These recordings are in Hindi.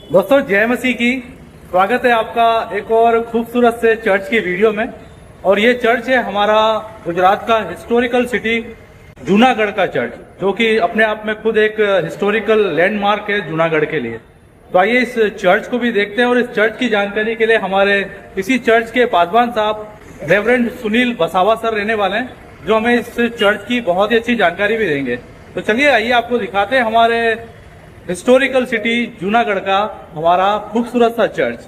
दोस्तों जय मसीह की। स्वागत है आपका एक और खूबसूरत से चर्च की वीडियो में। और ये चर्च है हमारा गुजरात का हिस्टोरिकल सिटी जूनागढ़ का चर्च, जो कि अपने आप में खुद एक हिस्टोरिकल लैंडमार्क है जूनागढ़ के लिए। तो आइए इस चर्च को भी देखते हैं। और इस चर्च की जानकारी के लिए हमारे इसी चर्च के पासवान साहब रेवरेंड सुनील वसावा सर रहने वाले हैं, जो हमें इस चर्च की बहुत ही अच्छी जानकारी भी देंगे। तो चलिए आइए आपको दिखाते हैं हमारे हिस्टोरिकल सिटी जूनागढ़ का हमारा खूबसूरत सा चर्च।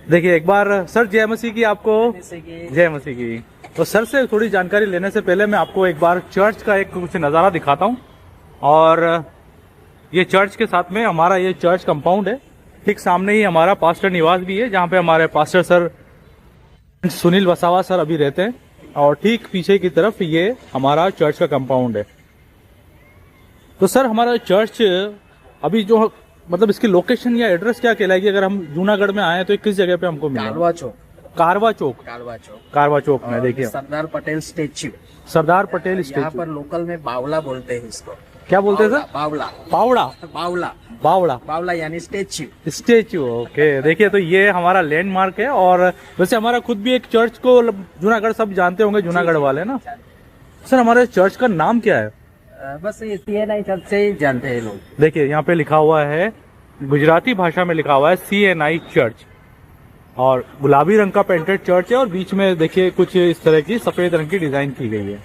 देखिए एक बार सर जय मसीह की। आपको जय मसीह की। तो सर से थोड़ी जानकारी लेने से पहले मैं आपको एक बार चर्च का एक कुछ नज़ारा दिखाता हूँ। और ये चर्च के साथ में हमारा ये चर्च कंपाउंड है। ठीक सामने ही हमारा पास्टर निवास भी है, जहाँ पे हमारे pastor sir Sunil Vasava sir अभी रहते हैं। और ठीक पीछे की तरफ ये हमारा चर्च का कंपाउंड है। तो सर हमारा चर्च अभी जो मतलब इसकी लोकेशन या एड्रेस क्या कहलाएगी? अगर हम जूनागढ़ में आए तो किस जगह पे हमको मिलेगा? कारवा चौक। कारवा चौक में देखिए सरदार पटेल स्टेच्यू। सरदार पटेल यहाँ स्टेच्यू। पर लोकल में बावला बोलते हैं इसको। क्या बोलते हैं सर? बावला। पावड़ा। बावला बावड़ा। बावला यानी स्टेच्यू। स्टेच्यू। ओके, देखिए तो ये हमारा लैंडमार्क है। और वैसे हमारा खुद भी एक चर्च को जूनागढ़ सब जानते होंगे, जूनागढ़ वाले ना। सर हमारे चर्च का नाम क्या है? बस ये CNI चर्च से ही जानते हैं लोग। देखिए यहाँ पे लिखा हुआ है, गुजराती भाषा में लिखा हुआ है CNI चर्च। और गुलाबी रंग का पेंटेड चर्च है। और बीच में देखिए कुछ इस तरह की सफेद रंग की डिजाइन की गई है।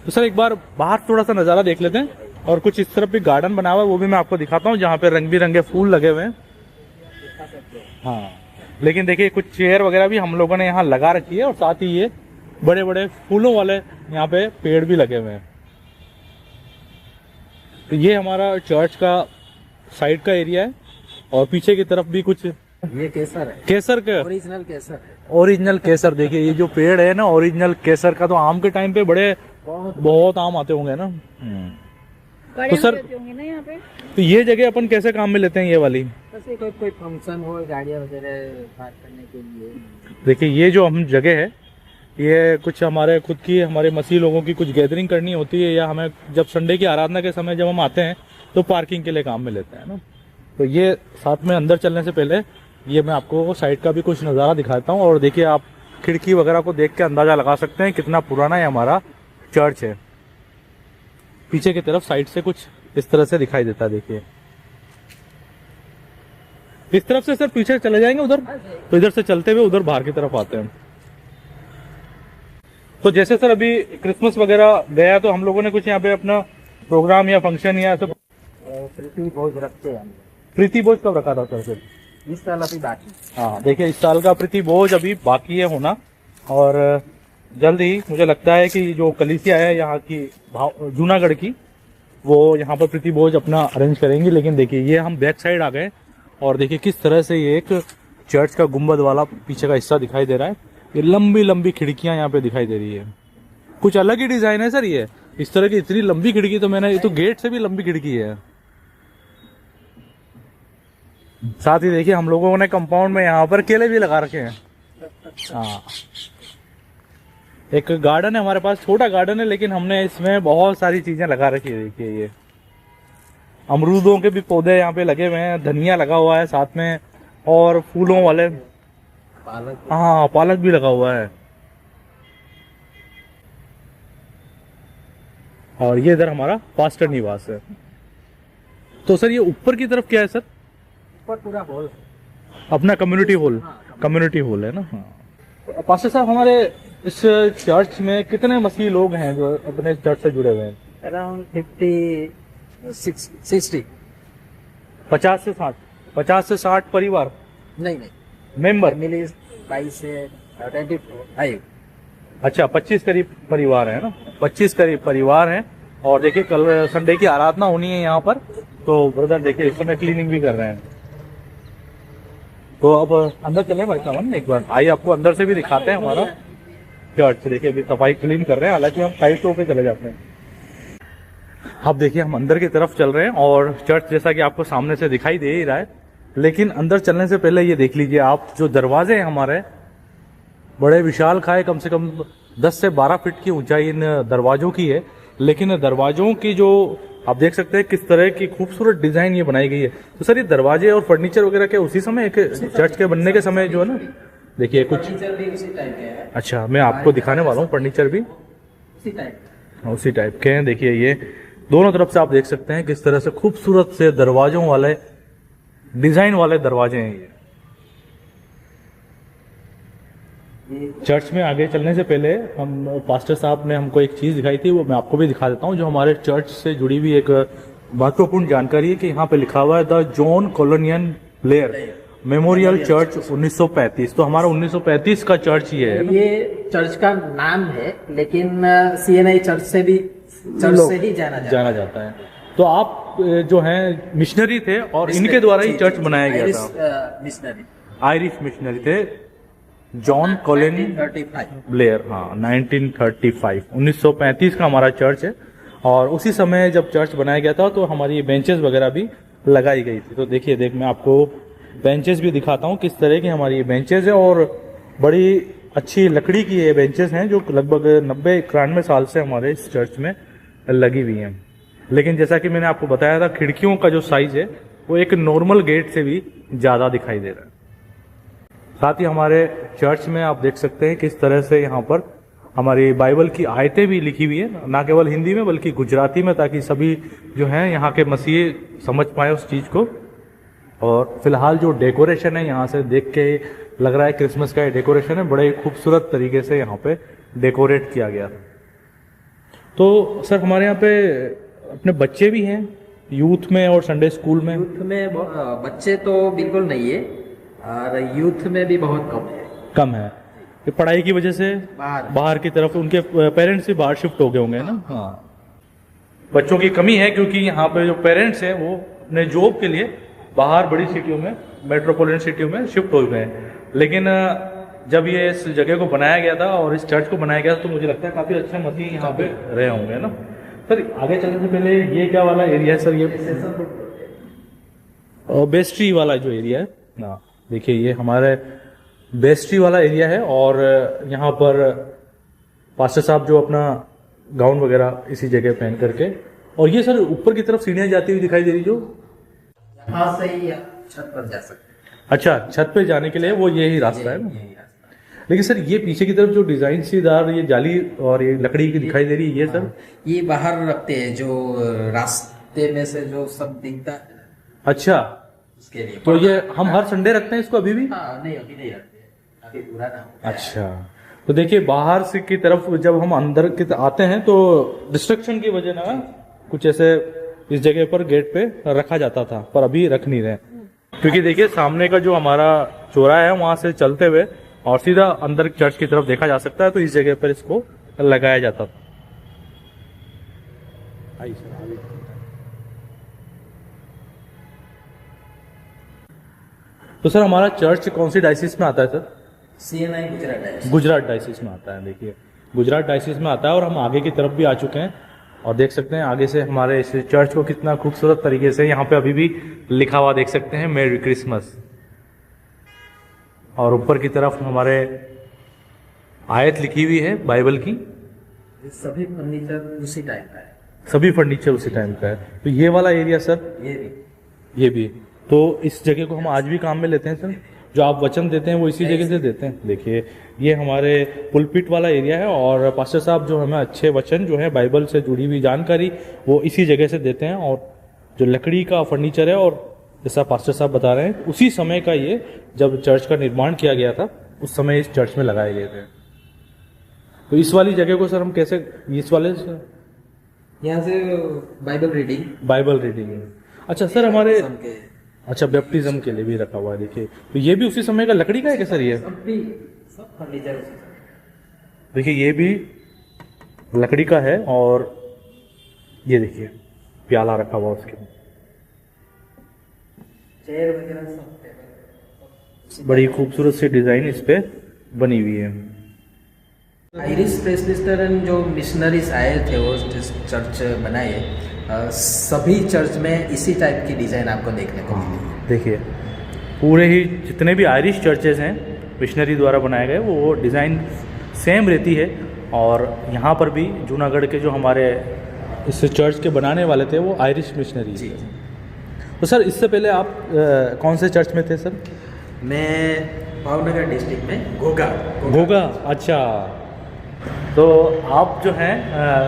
तो सर एक बार बाहर थोड़ा सा नजारा देख लेते हैं। और कुछ इस तरफ भी गार्डन बना हुआ है, वो भी मैं आपको दिखाता हूँ, जहाँ पे रंग बिरंगे फूल लगे हुए हैं। हाँ, लेकिन देखिए कुछ चेयर वगैरह भी हम लोगों ने यहाँ लगा रखी है। और साथ ही ये बड़े बड़े फूलों वाले यहाँ पे पेड़ भी लगे हुए हैं। तो ये हमारा चर्च का साइड का एरिया है। और पीछे की तरफ भी कुछ ये केसर है। केसर का ओरिजिनल केसर है। ओरिजिनल केसर। देखिए ये जो पेड़ है ना ओरिजिनल केसर का, तो आम के टाइम पे बड़े बहुत आम आते होंगे ना। तो सर ना यहाँ पे। तो ये जगह अपन कैसे काम में लेते हैं ये वाली? बस ये कोई फंक्शन हो, गाड़ियाँ वगैरह पार्क करने के लिए। देखिए ये जो हम जगह है, ये कुछ हमारे खुद की हमारे मसीह लोगों की कुछ गैदरिंग करनी होती है, या हमें जब संडे की आराधना के समय जब हम आते हैं तो पार्किंग के लिए काम में लेते हैं ना। तो ये साथ में अंदर चलने से पहले ये मैं आपको साइड का भी कुछ नज़ारा दिखाता हूँ। और देखिए आप खिड़की वगैरह को देख के अंदाजा लगा सकते हैं कितना पुराना ये हमारा चर्च है। पीछे की तरफ साइड से कुछ इस तरह से दिखाई देता है। देखिए इस तरफ से सर पीछे चले जाएंगे उधर, तो इधर से चलते हुए उधर बाहर की तरफ आते हैं। तो जैसे सर अभी क्रिसमस वगैरह गया, तो हम लोगों ने कुछ यहाँ पे अपना प्रोग्राम या फंक्शन या सब प्रीति भोज रखते हैं। प्रीति भोज कब रखा था सर? इस साल अभी बाकी। हाँ देखिए इस साल का प्रीति भोज अभी बाकी है होना। और जल्द ही मुझे लगता है कि जो कलीसिया है यहाँ की जूनागढ़ की, वो यहाँ पर प्रीति भोज अपना अरेंज करेंगी। लेकिन देखिए ये हम बैक साइड आ गए। और देखिए किस तरह से ये एक चर्च का गुम्बद वाला पीछे का हिस्सा दिखाई दे रहा है। ये लंबी लंबी खिड़कियां यहाँ पे दिखाई दे रही है। कुछ अलग ही डिजाइन है सर ये। इस तरह की इतनी लंबी खिड़की तो मैंने, ये तो गेट से भी लंबी खिड़की है। साथ ही देखिए हम लोगों ने कंपाउंड में यहाँ पर केले भी लगा रखे हैं। हाँ, एक गार्डन है हमारे पास, छोटा गार्डन है, लेकिन हमने इसमें बहुत सारी चीजें लगा रखी है। देखिए ये अमरूदों के भी पौधे यहाँ पे लगे हुए हैं, धनिया लगा हुआ है साथ में, और फूलों वाले पालक। हाँ पालक भी लगा हुआ है। और ये इधर हमारा पास्टर निवास है। तो सर ये ऊपर की तरफ क्या है सर? ऊपर पूरा हॉल अपना कम्युनिटी हॉल। कम्युनिटी हॉल है ना। हाँ। पास्टर साहब हमारे इस चर्च में कितने मसीही लोग हैं जो अपने चर्च से जुड़े हुए हैं? अराउंड 60। 50 से 60 परिवार नहीं मेंबर। फैमिली 22 से 25। अच्छा 25 करीब परिवार है ना। 25 करीब परिवार हैं। और देखिए कल संडे की आराधना होनी है यहाँ पर, तो ब्रदर देखिए इस समय क्लीनिंग भी कर रहे हैं। तो अब अंदर चले भाई साहब, एक बार आइए आपको अंदर से भी दिखाते हैं हमारा चर्च। देखिए अभी सफाई क्लीन कर रहे हैं, हालांकि हम साइड शो पे चले जाते हैं। अब देखिए हम अंदर की तरफ चल रहे हैं। और चर्च जैसा कि आपको सामने से दिखाई दे ही रहा है, लेकिन अंदर चलने से पहले ये देख लीजिए आप, जो दरवाजे हैं हमारे बड़े विशाल खाए, कम से कम 10 से 12 फीट की ऊंचाई इन दरवाजों की है। लेकिन दरवाजों की जो आप देख सकते हैं किस तरह की खूबसूरत डिजाइन ये बनाई गई है। तो सर ये दरवाजे और फर्नीचर वगैरह क्या उसी समय चर्च के बनने के समय जो है ना, देखिए कुछ फर्नीचर भी उसी टाइप के हैं, अच्छा मैं आपको दिखाने वाला हूँ, फर्नीचर भी उसी टाइप के हैं। देखिए ये दोनों तरफ से आप देख सकते हैं किस तरह से खूबसूरत से दरवाजों वाले डिजाइन वाले दरवाजे हैं ये। चर्च में आगे चलने से पहले हम पास्टर साहब ने हमको एक चीज दिखाई थी, वो मैं आपको भी दिखा देता हूँ, जो हमारे चर्च से जुड़ी हुई एक महत्वपूर्ण जानकारी है कि यहाँ पे लिखा हुआ है the John Colonian Blair Memorial Church 1935। तो हमारा 1935 का चर्च ये है ना? ये चर्च का नाम है, लेकिन CNI चर्च से ही जाना जाता है। तो आप जो हैं मिशनरी थे और इनके द्वारा ही चर्च बनाया गया था। मिशनरी आयरिश मिशनरी थे जॉन कॉलिन 1935 ब्लेयर, हाँ 1935 का हमारा चर्च है। और उसी समय जब चर्च बनाया गया था तो हमारी बेंचेस वगैरह भी लगाई गई थी। तो देखिए मैं आपको बेंचेस भी दिखाता हूँ किस तरह की हमारी ये बेंचेस है, और बड़ी अच्छी लकड़ी की ये बेंचेस हैं जो लगभग 90-91 साल से हमारे इस चर्च में लगी हुई हैं। लेकिन जैसा कि मैंने आपको बताया था, खिड़कियों का जो साइज है वो एक नॉर्मल गेट से भी ज़्यादा दिखाई दे रहा है। साथ ही हमारे चर्च में आप देख सकते हैं किस तरह से यहाँ पर हमारी बाइबल की आयतें भी लिखी हुई है, ना केवल हिंदी में बल्कि गुजराती में, ताकि सभी जो हैं यहाँ के मसीही समझ पाए उस चीज़ को। और फिलहाल जो डेकोरेशन है यहाँ से देख के लग रहा है क्रिसमस का ये डेकोरेशन है, बड़े खूबसूरत तरीके से यहाँ पे डेकोरेट किया गया। तो सर हमारे यहाँ पे अपने बच्चे भी हैं यूथ में और संडे स्कूल में? यूथ में बच्चे तो बिल्कुल नहीं है, और यूथ में भी बहुत कम है। ये पढ़ाई की वजह से बाहर की तरफ उनके पेरेंट्स भी बाहर शिफ्ट हो गए होंगे ना? हाँ, बच्चों की कमी है क्योंकि यहाँ पे जो पेरेंट्स हैं वो अपने जॉब के लिए बाहर बड़ी सिटियों में, मेट्रोपॉलिटन सिटियों में शिफ्ट हो गए हैं। लेकिन जब ये इस जगह को बनाया गया था और इस चर्च को बनाया गया तो मुझे लगता है काफी अच्छे मसीह यहाँ पे रहे होंगे ना। सर आगे चलने से पहले ये क्या वाला एरिया है सर? ये बेस्ट्री वाला जो एरिया है ना, देखिए ये हमारे बेस्ट्री वाला एरिया है। और यहाँ पर पास्टर साहब जो अपना गाउन वगैरह इसी जगह पहन करके, और ये सर ऊपर की तरफ सीढ़ियाँ जाती हुई दिखाई दे रही जो यहाँ से ही छत पर जा सकते हैं। अच्छा, छत पे जाने के लिए वो यही रास्ता है ना? लेकिन सर ये पीछे की तरफ जो डिजाइन सीदार ये जाली और ये लकड़ी की दिखाई दे रही है, ये सर ये बाहर रखते हैं, जो रास्ते में से जो सब दिखता है। अच्छा, उसके लिए तो ये हम हर संडे रखते हैं इसको अभी भी? हाँ, नहीं अभी नहीं रखते, अभी पूरा ना। अच्छा, तो देखिए बाहर से की तरफ जब हम अंदर की आते हैं तो डिस्ट्रक्शन की वजह ना कुछ ऐसे इस जगह पर गेट पे रखा जाता था, पर अभी रख नहीं रहे, क्योंकि देखिए सामने का जो हमारा चौराहा है वहां से चलते हुए और सीधा अंदर चर्च की तरफ देखा जा सकता है, तो इस जगह पर इसको लगाया जाता था। तो सर हमारा चर्च कौन सी डायसिस में आता है सर? CNI गुजरात डायसिस में आता है। देखिए गुजरात डायसिस में आता है और हम आगे की तरफ भी आ चुके हैं और देख सकते हैं आगे से हमारे इस चर्च को कितना खूबसूरत तरीके से यहाँ पे अभी भी लिखा हुआ देख सकते हैं, मेरी क्रिसमस। और ऊपर की तरफ हमारे आयत लिखी हुई है बाइबल की। सभी फर्नीचर उसी टाइप का है। सभी फर्नीचर उसी टाइप का है। तो ये वाला एरिया सर, ये भी तो इस जगह को हम आज भी काम में लेते हैं सर। जो आप वचन देते हैं वो इसी जगह से देते हैं। देखिए ये हमारे पुलपिट वाला एरिया है और पास्टर साहब जो हमें अच्छे वचन जो है बाइबल से जुड़ी हुई जानकारी वो इसी जगह से देते हैं। और जो लकड़ी का फर्नीचर है और जैसा पास्टर साहब बता रहे हैं उसी समय का ये, जब चर्च का निर्माण किया गया था उस समय इस चर्च में लगाए गए थे। तो इस वाली जगह को सर हम कैसे, इस वाले यहाँ से बाइबल रीडिंग। अच्छा सर हमारे, अच्छा बैप्टिज्म के लिए भी रखा हुआ है। देखिए तो ये भी उसी समय का लकड़ी का है क्या सर? ये सब फर्नीचर देखिए ये भी लकड़ी का है और ये देखिए प्याला रखा हुआ उसके, चेयर वगैरह सब बड़ी खूबसूरत सी डिजाइन इस पे बनी हुई है। आयरिश प्रेस्बिटेरियन जो मिशनरीज आए थे वो चर्च बनाए, सभी चर्च में इसी टाइप की डिजाइन आपको देखने को मिलेगी। देखिए पूरे ही जितने भी आयरिश चर्चेज हैं मिशनरी द्वारा बनाए गए वो डिज़ाइन सेम रहती है। और यहाँ पर भी जूनागढ़ के जो हमारे इस चर्च के बनाने वाले थे वो आयरिश मिशनरी। जी। तो सर इससे पहले आप कौन से चर्च में थे सर? मैं भावनगर डिस्ट्रिक्ट में घोगा, अच्छा। तो आप जो हैं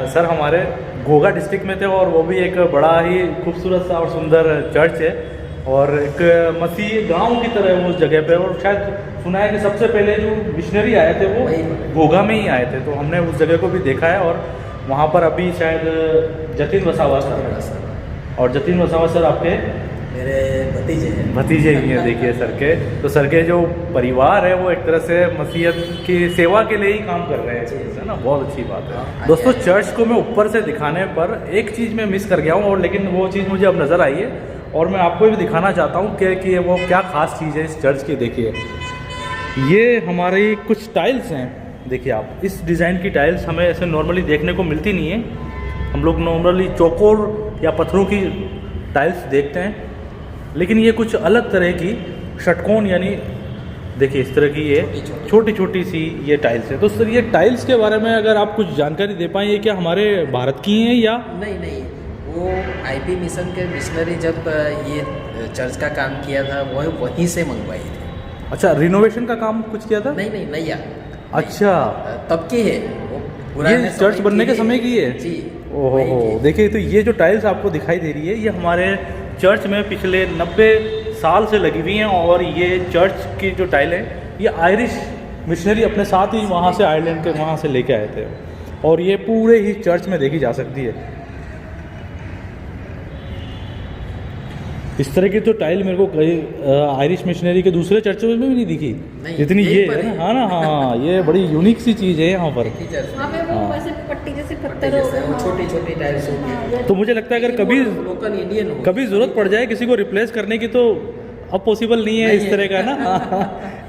सर हमारे घोगा डिस्ट्रिक्ट में थे, और वो भी एक बड़ा ही खूबसूरत सा और सुंदर चर्च है, और एक मसीह गांव की तरह है उस जगह पे। और शायद सुना है कि सबसे पहले जो मिशनरी आए थे वो घोगा में ही आए थे, तो हमने उस जगह को भी देखा है। और वहाँ पर अभी शायद जतिन वसावा सर, और जतिन वसावा सर आपके मेरे भतीजे ही हैं देखिए सर के। तो सर के जो परिवार है वो एक तरह से मसीहत की सेवा के लिए ही काम कर रहे हैं, है ना, बहुत अच्छी बात है। दोस्तों चर्च को मैं ऊपर से दिखाने पर एक चीज़ मैं मिस कर गया हूँ, और लेकिन वो चीज़ मुझे अब नज़र आई है, और मैं आपको भी दिखाना चाहता हूँ कि वो क्या ख़ास चीज़ है इस चर्च की। देखिए ये हमारी कुछ टाइल्स हैं, देखिए आप, इस डिज़ाइन की टाइल्स हमें ऐसे नॉर्मली देखने को मिलती नहीं है। हम लोग नॉर्मली चौकोर या पत्थरों की टाइल्स देखते हैं, लेकिन ये कुछ अलग तरह की षटकोण, यानी देखिए इस तरह की ये छोटी छोटी सी ये टाइल्स है। तो सर ये टाइल्स के बारे में अगर आप कुछ जानकारी दे पाएँ, ये क्या हमारे भारत की हैं या? नहीं, वो आईपी मिशन के मिशनरी जब ये चर्च का काम किया था वो वहीं से मंगवाई थी। अच्छा, रिनोवेशन का काम कुछ किया था? नहीं यार। अच्छा, तब की है वो, ये चर्च बनने के समय की है जी। ओहो, देखिए तो ये जो टाइल्स आपको दिखाई दे रही है ये हमारे चर्च में पिछले 90 साल से लगी हुई हैं, और ये चर्च की जो टाइल है ये आयरिश मिशनरी अपने साथ ही वहाँ से आयरलैंड के वहाँ से लेके आए थे, और ये पूरे ही चर्च में देखी जा सकती है। इस तरह की तो टाइल मेरे को कई आयरिश मिशनरी के दूसरे चर्चों में भी नहीं दिखी जितनी ये है ना। हाँ ना, हाँ ये बड़ी यूनिक सी चीज़ है यहाँ पर। पट्टी जैसे पत्थर छोटी छोटी टाइल्स होती। तो मुझे लगता है अगर कभी ज़रूरत पड़ जाए किसी को रिप्लेस करने की, तो अब पॉसिबल नहीं है इस तरह का ना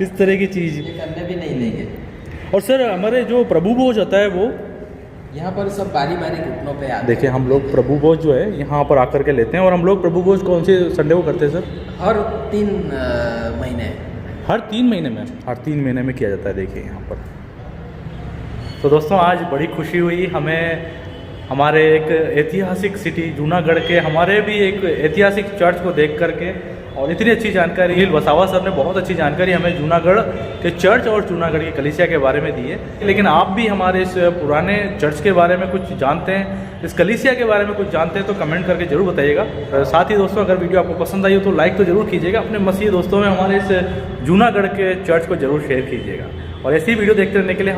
इस तरह की चीज़ करने भी नहीं लेंगे। और सर हमारे जो प्रभु भोज होता है वो यहाँ पर सब बारी बारी घुटनों पे आते हैं। देखिए हम लोग प्रभु भोज जो है यहाँ पर आकर के लेते हैं, और हम लोग प्रभु भोज कौन से संडे को करते हैं सर? हर 3 महीने। हर 3 महीने में? हर 3 महीने में किया जाता है देखिए यहाँ पर। तो दोस्तों आज बड़ी खुशी हुई हमें, हमारे एक ऐतिहासिक सिटी जूनागढ़ के हमारे भी एक ऐतिहासिक चर्च को देख करके, और इतनी अच्छी जानकारी नील वसावा सर ने बहुत अच्छी जानकारी हमें जूनागढ़ के चर्च और जूनागढ़ की कलीसिया के बारे में दी है। लेकिन आप भी हमारे इस पुराने चर्च के बारे में कुछ जानते हैं, इस कलीसिया के बारे में कुछ जानते हैं, तो कमेंट करके जरूर बताइएगा। साथ ही दोस्तों अगर वीडियो आपको पसंद आई हो तो लाइक तो जरूर कीजिएगा, अपने मसीही दोस्तों में हमारे इस जूनागढ़ के चर्च को जरूर शेयर कीजिएगा, और ऐसी वीडियो देखते रहने के लिए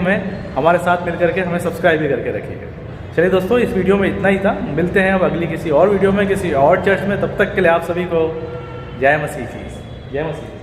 हमारे साथ मिल करके हमें सब्सक्राइब भी करके रखिएगा। चलिए दोस्तों इस वीडियो में इतना ही था, मिलते हैं अब अगली किसी और वीडियो में किसी और चर्च में। तब तक के लिए आप सभी को जय मसीह की जय मसीह।